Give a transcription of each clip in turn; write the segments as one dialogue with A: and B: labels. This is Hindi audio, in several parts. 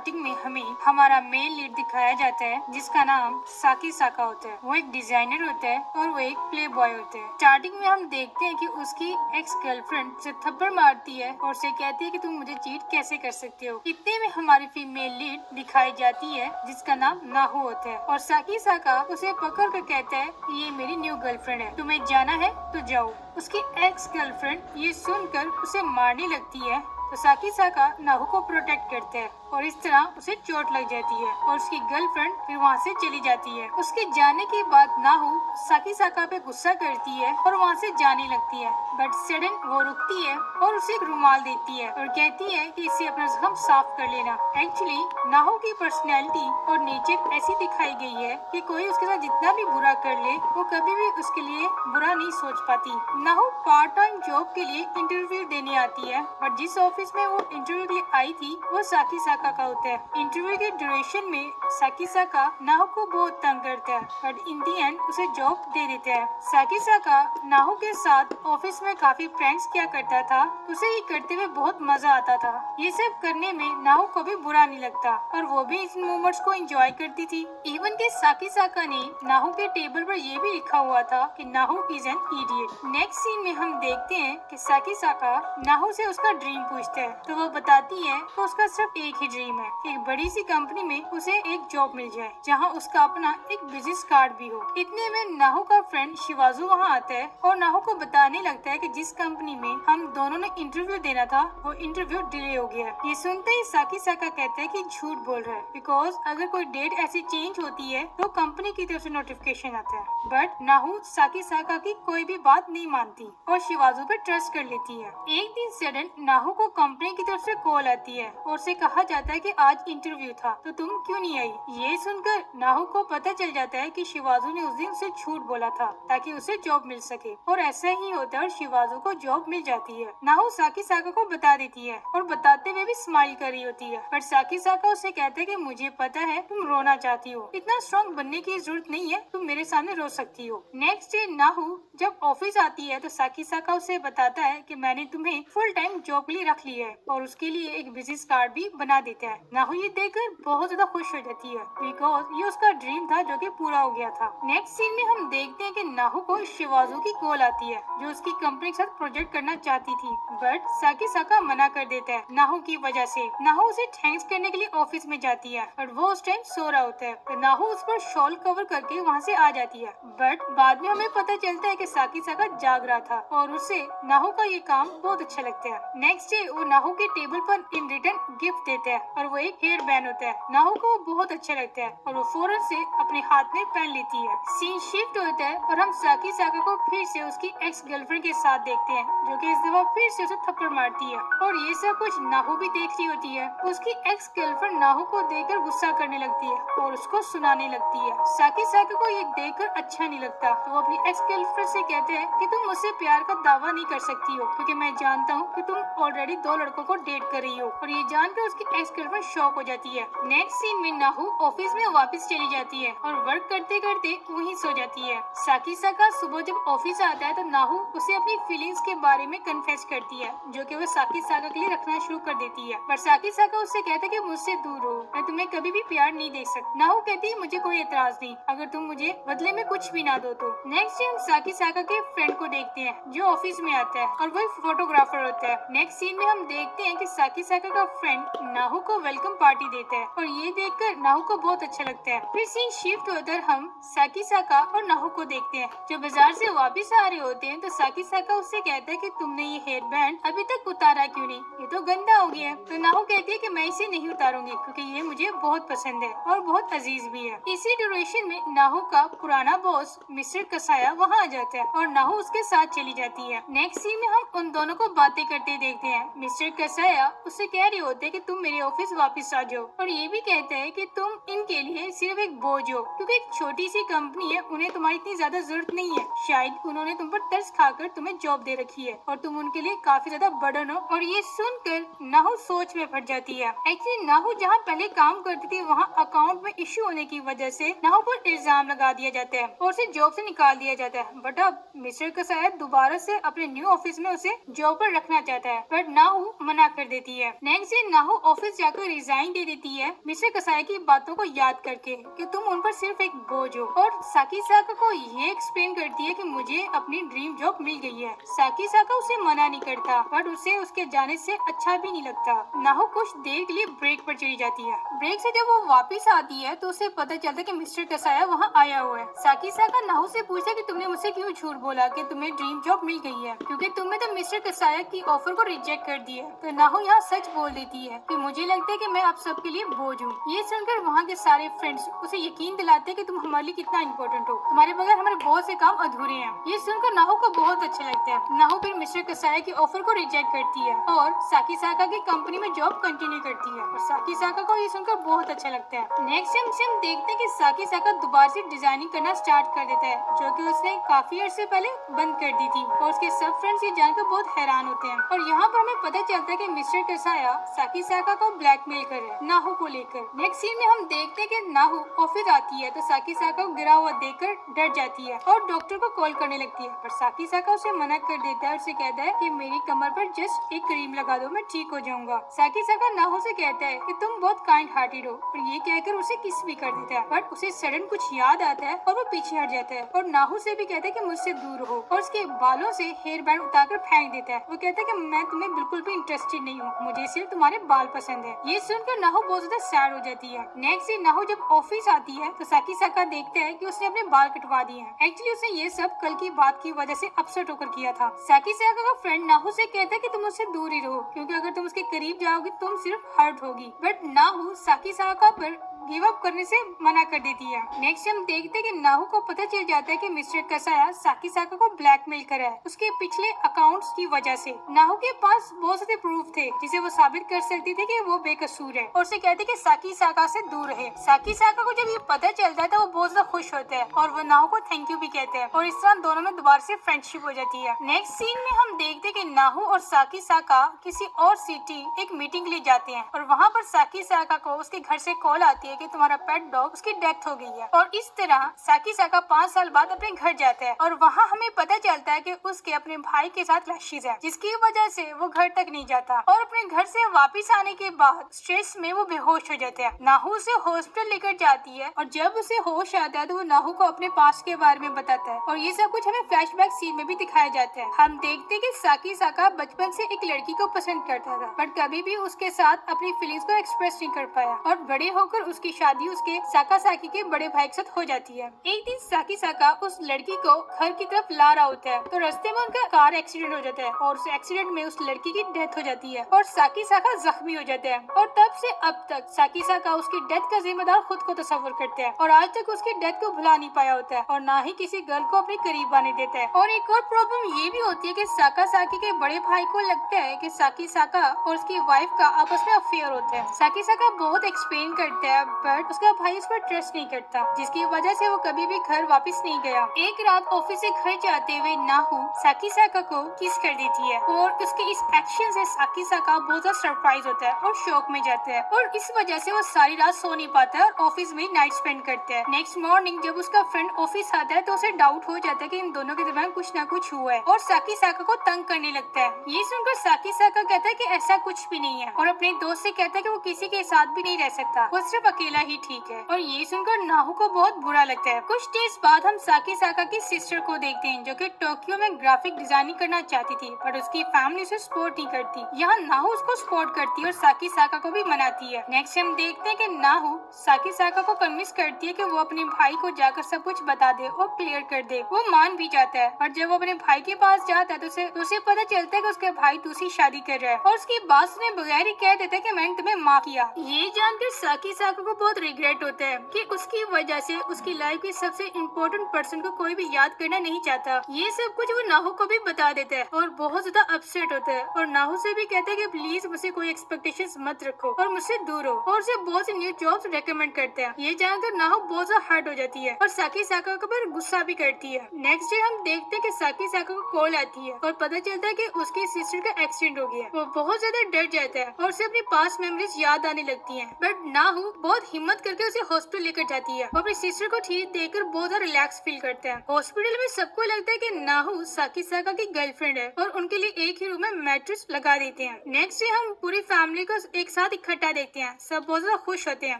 A: स्टार्टिंग में हमें हमारा मेल लीड दिखाया जाता है जिसका नाम साकीसाका होता है। वो एक डिजाइनर होता है और वो एक प्ले बॉय होता है। स्टार्टिंग में हम देखते हैं कि उसकी एक्स गर्लफ्रेंड उसे थप्पड़ मारती है और उसे कहती है कि तुम मुझे चीट कैसे कर सकते हो। इतने में हमारी फीमेल लीड दिखाई जाती है जिसका नाम नाहु होता है और साकीसाका उसे पकड़ कर कहता है कि ये मेरी न्यू गर्लफ्रेंड है, तुम्हें जाना है तो जाओ। उसकी एक्स गर्लफ्रेंड ये सुनकर उसे मारने लगती है तो साकीसाका नाहु को प्रोटेक्ट करता है और इस तरह उसे चोट लग जाती है और उसकी गर्लफ्रेंड फिर वहाँ से चली जाती है। उसके जाने के बाद नाहु साकीसाका पे गुस्सा करती है और वहाँ से जाने लगती है, बट सडन वो रुकती है और उसे एक रुमाल देती है और कहती है कि इसे अपना जख्म साफ कर लेना। एक्चुअली नाहु की पर्सनैलिटी और नेचर ऐसी दिखाई गई है कि कोई उसके साथ जितना भी बुरा कर ले वो कभी भी उसके लिए बुरा नहीं सोच पाती। नाहु पार्ट टाइम जॉब के लिए इंटरव्यू देने आती है, बट जिस ऑफिस में वो इंटरव्यू के लिए आई थी वो साकीसाका का होता है। इंटरव्यू के ड्यूरेशन में साकीसाका नाहु को बहुत तंग करता है, बट इन दी एंड उसे जॉब दे देता है। साकीसाका नाहु के साथ ऑफिस में काफी प्रैंक्स किया करता था, उसे ये करते हुए बहुत मजा आता था। ये सब करने में नाहु को भी बुरा नहीं लगता और वो भी इन मोमेंट्स को एंजॉय करती थी। इवन के साकीसाका ने नाहु के टेबल पर ये भी लिखा हुआ था कि नाहु is an idiot. Next scene में हम देखते हैं कि साकीसाका नाहु से उसका ड्रीम पूछता है तो वो बताती है कि उसका सिर्फ एक ही ड्रीम है, एक बड़ी सी कंपनी में उसे एक जॉब मिल जाए जहाँ उसका अपना एक बिजनेस कार्ड भी हो। इतने में नाहु का फ्रेंड शिवाजू वहाँ आता है और नाहु को बताने लगता है कि जिस कंपनी में हम दोनों ने इंटरव्यू देना था वो इंटरव्यू डिले हो गया। ये सुनते ही साकीसाका कहता है कि झूठ बोल रहा है, बिकॉज अगर कोई डेट ऐसी चेंज होती है तो कंपनी की तरफ से नोटिफिकेशन आता है। बट नाहु साकीसाका की कोई भी बात नहीं मानती और शिवाजू पे ट्रस्ट कर लेती है। एक दिन सडन नाहु को कंपनी की तरफ से कॉल आती है और उसे कहा जाता है कि आज इंटरव्यू था तो तुम क्यों नहीं आई। ये सुनकर नाहु को पता चल जाता है कि शिवाजू ने उस दिन उसे झूठ बोला था ताकि उसे जॉब मिल सके और ऐसा ही होता है और शिवाजू को जॉब मिल जाती है। नाहु साकीसाका को बता देती है और बताते हुए भी स्माइल कर रही होती है, पर साकीसाका उसे कहता है कि मुझे पता है तुम रोना चाहती हो, इतना स्ट्रॉन्ग बनने की जरूरत नहीं है, तुम मेरे सामने रो सकती हो। नेक्स्ट डे नाहु जब ऑफिस आती है तो साकीसाका उसे बताता है कि मैंने तुम्हें फुल टाइम जॉब के लिए रख लिया है और उसके लिए एक बिजनेस कार्ड भी बना देता है। नाहु ये देखकर बहुत ज्यादा खुश हो जाती है बिकॉज ये उसका ड्रीम था जो कि पूरा हो गया था। नेक्स्ट सीन में हम देखते हैं कि नाहु को शिवाजू की कॉल आती है जो उसकी कंपनी के साथ प्रोजेक्ट करना चाहती थी, बट साकीसाका मना कर देता है नाहु की वजह से। नाहु उसे थैंक्स करने के लिए ऑफिस में जाती है बट वो उस टाइम सो रहा होता है तो नाहु उस पर शॉल कवर करके वहाँ से आ जाती है, बट बाद में हमें पता चलता है कि साकीसाका जाग रहा था और उसे नाहु का ये काम बहुत अच्छा लगता है। नेक्स्ट डे वो नाहु के टेबल पर इन रिटर्न गिफ्ट देता है और वो एक हेयर बैंड होता है। नाहु को बहुत अच्छा लगता है और वो फौरन से अपने हाथ में पहन लेती है। सीन शिफ्ट होता है और हम साकीसाका को फिर से उसकी एक्स गर्लफ्रेंड के साथ देखते हैं जो कि इस दफा फिर से उसे थप्पड़ मारती है और ये सब कुछ नाहु भी देख रही होती है। उसकी एक्स गर्लफ्रेंड नाहु को देखकर गुस्सा करने लगती है और उसको सुनाने लगती है। साकीसाका को ये देखकर अच्छा नहीं लगता तो वो अपनी एक्स गर्लफ्रेंड से कहते हैं कि तुम मुझसे प्यार का दावा नहीं कर सकती हो क्योंकि मैं जानता हूँ कि तुम ऑलरेडी 2 लड़कों को डेट कर रही हो, और ये जानकर उसकी एक्स गर्लफ्रेंड शॉक हो जाती है। नेक्स्ट सीन में नाहु ऑफिस में वापस चली जाती है और वर्क करते करते वहीं सो जाती है। साकीसाका सुबह जब ऑफिस आता है तो नाहु उसे अपनी फीलिंग्स के बारे में कन्फेस करती है जो कि वो साकीसाका के लिए रखना शुरू कर देती है, पर साकीसाका उससे कहता है कि मुझसे दूर हो, मैं तुम्हें कभी भी प्यार नहीं दे सकती। नाहु कहती है मुझे कोई एतराज नहीं अगर तुम मुझे बदले में कुछ भी ना दो तो। नेक्स्ट डे हम साकीसाका के फ्रेंड को देखते हैं जो ऑफिस में आता है और वो फोटोग्राफर होता है। नेक्स्ट सीन में हम देखते हैं कि साकीसाका का फ्रेंड नाहु को वेलकम पार्टी देता है और ये देखकर नाहु को बहुत अच्छा लगता है। फिर सीन शिफ्ट होकर हम साकीसाका और नाहु को देखते हैं जो बाजार से वापस आ रहे होते हैं तो साकीसाका उससे कहता है कि तुमने ये हेयर बैंड अभी तक उतारा क्यों नहीं, ये तो गंदा हो गया है। तो नाहु कहती है कि मैं इसे नहीं उतारूंगी क्योंकि ये मुझे बहुत पसंद है और बहुत अजीज भी है। इसी ड्यूरेशन में नाहु का पुराना बॉस मिस्टर कसाया वहाँ आ जाता है और नाहु उसके साथ चली जाती है। नेक्स्ट सीन में हम उन दोनों को बातें करते देखते हैं। मिस्टर कसाया उससे कह रहे होते हैं कि तुम मेरे ऑफिस वापस आ जाओ और ये भी कहते हैं कि तुम इनके लिए सिर्फ एक बोझ हो क्योंकि एक छोटी सी कंपनी है, उन्हें तुम्हारी इतनी ज्यादा जरूरत नहीं है, शायद उन्होंने तुम पर तरस खाकर तुम्हें जॉब दे रखी है और तुम उनके लिए काफी ज्यादा बर्डन हो। और ये सुनकर नाहु सोच में फट जाती है। एक्चुअली नाहु जहाँ पहले काम करती थी वहाँ अकाउंट में इश्यू होने की वजह से नाहु पर इल्जाम लगा दिया जाता है और उसे जॉब से निकाल दिया जाता है, बट अब मिस्टर कसाया दोबारा से अपने न्यू ऑफिस में उसे जॉब पर रखना चाहता है, बट नाहु नाहु मना कर देती है। नेक्स्ट डे नाहु ऑफिस जाकर रिजाइन दे देती है मिस्टर कसाया की बातों को याद करके कि तुम उन पर सिर्फ एक बोझ हो, और साकीसाका को ये एक्सप्लेन करती है कि मुझे अपनी ड्रीम जॉब मिल गई है। साकीसाका उसे मना नहीं करता, बट उसे उसके जाने से अच्छा भी नहीं लगता। नाहु कुछ देर के लिए ब्रेक पर चली जाती है। ब्रेक से जब वो वापस आती है तो उसे पता चलता है कि मिस्टर कसाया वहाँ आया हुआ है। साकीसाका नाहु से पूछता है कि तुमने मुझसे क्यों झूठ बोला कि तुम्हें ड्रीम जॉब मिल गई है, क्योंकि तुमने तो मिस्टर कसाया की ऑफर को रिजेक्ट कर दिया। तो नाहु यहाँ सच बोल देती है कि मुझे लगता है कि मैं आप सबके लिए बोझ हूँ। ये सुनकर वहाँ के सारे फ्रेंड्स उसे यकीन दिलाते हैं कि तुम हमारे लिए कितना इम्पोर्टेंट हो, तुम्हारे बगैर हमारे बहुत से काम अधूरे हैं। ये सुनकर नाहु को बहुत अच्छा लगता है। नाहु फिर मिस्टर कसाया की ऑफर को रिजेक्ट करती है और साकीसाका की कंपनी में जॉब कंटिन्यू करती है, और साकीसाका को ये सुनकर बहुत अच्छा लगता है। नेक्स्ट टाइम से हम देखते हैं कि साकीसाका दोबारा से डिजाइनिंग करना स्टार्ट कर देता है, जो कि उसने काफी अर्से पहले बंद कर दी थी, और उसके सब फ्रेंड्स ये जानकर बहुत हैरान होते हैं। और यहाँ पर हमें पता चलता है कि मिस्टर कसाया साकीसाका को ब्लैकमेल कर रहा है नाहु को लेकर। नेक्स्ट सीन में हम देखते हैं कि नाहु ऑफिस आती है तो साकीसाका को गिरा हुआ देखकर डर जाती है और डॉक्टर को कॉल करने लगती है, पर साकीसाका उसे मना कर देता है और उसे कहता है कि मेरी कमर पर जस्ट एक क्रीम लगा दो, मैं ठीक हो जाऊंगा। साकीसाका नाहु से कहता है कि तुम बहुत काइंड हार्टेड हो, और ये कहकर उसे किस भी कर देता है, बट उसे सडन कुछ याद आता है और वो पीछे हट जाता है और नाहु से भी कहता है कि मुझसे दूर हो, और उसके बालों से हेयर बैंड उतारकर फेंक देता है। वो कहता है कि मैं तुम्हें बिल्कुल भी इंटरेस्टेड नहीं हूँ, मुझे सिर्फ तुम्हारे बाल पसंद है। ये सुनकर नाहु बहुत ज्यादा सैड हो जाती है। नेक्स्ट डे नाहु जब ऑफिस आती है तो साकीसाका देखता है कि उसने अपने बाल कटवा दिए हैं। एक्चुअली उसने ये सब कल की बात की वजह से अपसेट होकर किया था। साकीसाका का फ्रेंड नाहु से कहता है कि तुम उससे दूर ही रहो, क्योंकि अगर तुम उसके करीब जाओगी तुम सिर्फ हर्ट होगी, बट नाहु साकीसाका पर गिव अप करने से मना कर देती है। नेक्स्ट हम देखते हैं कि नाहु को पता चल जाता है कि मिस्टर कसाया साकीसाका को ब्लैकमेल कर रहा है उसके पिछले अकाउंट्स की वजह से। नाहु के पास बहुत सारे प्रूफ थे जिसे वो साबित कर सकती थी कि वो बेकसूर है, और उसे कहते कि साकीसाका से दूर रहे। साकीसाका को जब ये पता चलता है तो वो बहुत ज्यादा खुश होता है और वो नाहु को थैंक यू भी कहते हैं, और इस तरह दोनों में दोबारा से फ्रेंडशिप हो जाती है। नेक्स्ट सीन में हम देखते हैं कि नाहु और साकीसाका किसी और सिटी एक मीटिंग के लिए जाते हैं, और वहाँ पर साकीसाका को उसके घर से कॉल आती है कि तुम्हारा पेट डॉग उसकी डेथ हो गई है, और इस तरह साकीसाका 5 साल बाद अपने घर जाता है, और वहाँ हमें पता चलता है कि उसके अपने भाई के साथ क्लैशेस है, जिसकी वजह से वो घर तक नहीं जाता, और अपने घर से वापस आने के बाद स्ट्रेस में वो बेहोश हो जाता है। नाहु उसे हॉस्पिटल लेकर जाती है, और जब उसे होश आता है तो वो नाहु को अपने पास्ट के बारे में बताता है, और ये सब कुछ हमें फ्लैशबैक सीन में भी दिखाया जाता है। हम देखते हैं कि साकीसाका बचपन से एक लड़की को पसंद करता था, बट कभी भी उसके साथ अपनी फीलिंग्स को एक्सप्रेस नहीं कर पाया, और बड़े होकर उसकी शादी उसके साकासाकी के बड़े भाई के साथ हो जाती है। एक दिन साकीसाका उस लड़की को घर की तरफ ला रहा होता है तो रास्ते में उनका कार एक्सीडेंट हो जाता है, और उस एक्सीडेंट में उस लड़की की डेथ हो जाती है और साकीसाका जख्मी हो जाता है, और तब से अब तक साकीसाका उसकी डेथ का जिम्मेदार खुद को तस्वर करता है, और आज तक उसकी डेथ को भुला नहीं पाया होता है, और ना ही किसी गर्ल को अपने करीब आने देता है। और एक और प्रॉब्लम ये भी होती है कि साकासाकी के बड़े भाई को लगता है कि साकीसाका और उसकी वाइफ का आपस में अफेयर होता है। साकीसाका बहुत एक्सप्लेन करता है, बट उसका भाई उस पर ट्रस्ट नहीं करता, जिसकी वजह से वो कभी भी घर वापस नहीं गया। एक रात ऑफिस से घर जाते हुए नाहु साकीसाका को किस कर देती है, और उसके इस एक्शन से साकीसाका बहुत ज्यादा सरप्राइज होता है और शॉक में जाता है, और इस वजह से वो सारी रात सो नहीं पाता है और ऑफिस में नाइट स्पेंड करता है। नेक्स्ट मॉर्निंग जब उसका फ्रेंड ऑफिस आता है तो उसे डाउट हो जाता है कि इन दोनों के दरमियान कुछ ना कुछ हुआ है, और साकीसाका को तंग करने लगता है। ये सुनकर साकीसाका कहता है कि ऐसा कुछ भी नहीं है, और अपने दोस्त से कहता है कि वो किसी के साथ भी नहीं रह सकता, वो सिर्फ अकेला ही ठीक है, और ये सुनकर नाहु को बहुत बुरा लगता है। कुछ डेज बाद हम साकीसाका की सिस्टर को देखते हैं जो कि टोक्यो में ग्राफिक डिजाइनिंग करना चाहती थी, पर उसकी फैमिली उसे सपोर्ट नहीं करती। यहाँ नाहु उसको सपोर्ट करती है और साकीसाका को भी मनाती है। नेक्स्ट हम देखते हैं कि नाहु साकीसाका को कन्विंस करती है कि वो अपने भाई को जाकर सब कुछ बता दे और क्लियर कर दे। वो मान भी जाता है, और जब वो अपने भाई के पास जाता है तो उसे पता चलता है कि उसके भाई दूसरी शादी कर रहा है, और उसकी बात सुने बगैर ही कह देता है कि मैंने तुम्हें माफ किया। ये जानकर साकीसाका को बहुत रिग्रेट होता है कि उसकी वजह से उसकी लाइफ के सबसे इम्पोर्टेंट पर्सन को कोई भी याद करना नहीं चाहता। ये सब कुछ वो नाहु को भी बता देता है और बहुत ज्यादा अपसेट होता है, और नाहु से भी कहता है कि प्लीज मुझसे कोई एक्सपेक्टेशंस मत रखो और मुझसे दूर हो, और उसे बहुत सी न्यू जॉब्स रेकमेंड करते हैं। ये जानकर नाहु बहुत ज्यादा हर्ट हो जाती है और साकीसाका के ऊपर गुस्सा भी करती है। नेक्स्ट डे हम देखते हैं कि साकीसाका को कॉल आती है और पता चलता है कि उसकी सिस्टर का एक्सीडेंट हो गया। वो बहुत ज्यादा डर जाता है और उसे अपनी पास्ट मेमोरीज याद आने लगती हैं, बट नाहु बहुत हिम्मत करके उसे हॉस्पिटल लेकर जाती है। वो अपनी सिस्टर को ठीक देखकर बहुत ज्यादा रिलैक्स फील करते हैं। हॉस्पिटल में सबको लगता है कि नाहु साकीसाका की गर्लफ्रेंड है और उनके लिए एक ही रूम में मैट्रेस इंजेक्शंस लगा देते हैं। नेक्स्ट डे हम पूरी फैमिली को एक साथ इकट्ठा देखते हैं। सब बहुत ज्यादा खुश होते हैं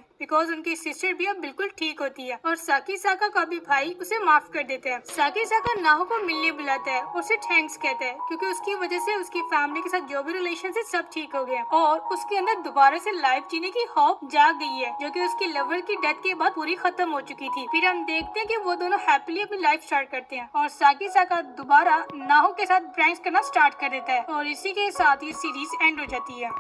A: बिकॉज उनकी सिस्टर भी अब बिल्कुल ठीक होती है और साकी साका का भी भाई उसे माफ कर देता है। साकी साका नाहो को मिलने बुलाता है और उसे थैंक्स कहता है क्योंकि उसकी वजह से उसकी फैमिली के साथ जो भी रिलेशन है सब ठीक हो गए और उसके अंदर दोबारा से लाइफ जीने की होप जाग गई है जो कि उसकी लवर की डेथ के बाद पूरी खत्म हो चुकी थी। फिर हम देखते हैं कि वो दोनों हैप्पीली अपनी लाइफ स्टार्ट करते हैं और साकी साका दोबारा नाहो के साथ प्रैंक्स करना स्टार्ट कर देता है और इसी के साथ ये सीरीज एंड हो जाती है।